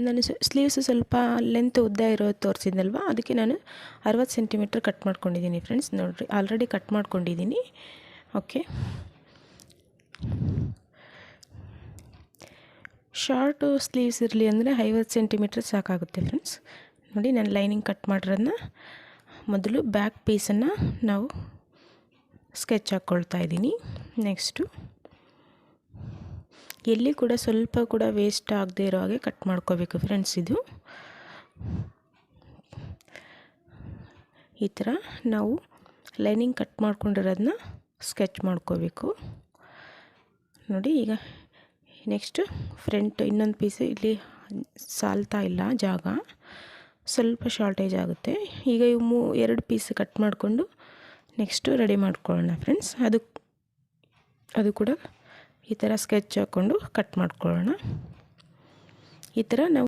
ನಾನು ಸ್ಲೀವ್ಸ್ ಸ್ವಲ್ಪ ಲೆಂತ್ ಉದ್ದ ಇರೋದು ತೋರಿಸಿದ್ನಲ್ವ, ಅದಕ್ಕೆ ನಾನು 60 ಸೆಂಟಿಮೀಟ್ರ್ ಕಟ್ ಮಾಡ್ಕೊಂಡಿದ್ದೀನಿ ಫ್ರೆಂಡ್ಸ್. ನೋಡಿರಿ, ಆಲ್ರೆಡಿ ಕಟ್ ಮಾಡ್ಕೊಂಡಿದ್ದೀನಿ. ಓಕೆ, ಶಾರ್ಟು ಸ್ಲೀವ್ಸ್ ಇರಲಿ ಅಂದರೆ 50 ಸೆಂಟಿಮೀಟ್ರ್ ಸಾಕಾಗುತ್ತೆ ಫ್ರೆಂಡ್ಸ್. ನೋಡಿ, ನಾನು ಲೈನಿಂಗ್ ಕಟ್ ಮಾಡಿರೋದನ್ನ ಮೊದಲು ಬ್ಯಾಕ್ ಪೀಸನ್ನು ನಾವು ಸ್ಕೆಚ್ ಹಾಕ್ಕೊಳ್ತಾ ಇದ್ದೀನಿ. ನೆಕ್ಸ್ಟು ಎಲ್ಲಿ ಕೂಡ ಸ್ವಲ್ಪ ಕೂಡ ವೇಸ್ಟ್ ಆಗದೆ ಇರೋ ಹಾಗೆ ಕಟ್ ಮಾಡ್ಕೋಬೇಕು ಫ್ರೆಂಡ್ಸ್. ಇದು ಈ ಥರ ನಾವು ಲೈನಿಂಗ್ ಕಟ್ ಮಾಡ್ಕೊಂಡಿರೋದನ್ನ ಸ್ಕೆಚ್ ಮಾಡ್ಕೋಬೇಕು. ನೋಡಿ, ಈಗ ನೆಕ್ಸ್ಟು ಫ್ರಂಟ್ ಇನ್ನೊಂದು ಪೀಸು ಇಲ್ಲಿ ಸಾಲ್ತಾ ಇಲ್ಲ ಜಾಗ, ಸ್ವಲ್ಪ ಶಾರ್ಟೇಜ್ ಆಗುತ್ತೆ. ಈಗ ಇವು 2 ಪೀಸ್ ಕಟ್ ಮಾಡಿಕೊಂಡು ನೆಕ್ಸ್ಟು ರೆಡಿ ಮಾಡ್ಕೊಳ್ಳೋಣ ಫ್ರೆಂಡ್ಸ್. ಅದು ಕೂಡ ಈ ಥರ ಸ್ಕೆಚ್ ಹಾಕ್ಕೊಂಡು ಕಟ್ ಮಾಡ್ಕೊಳ್ಳೋಣ. ಈ ಥರ ನಾವು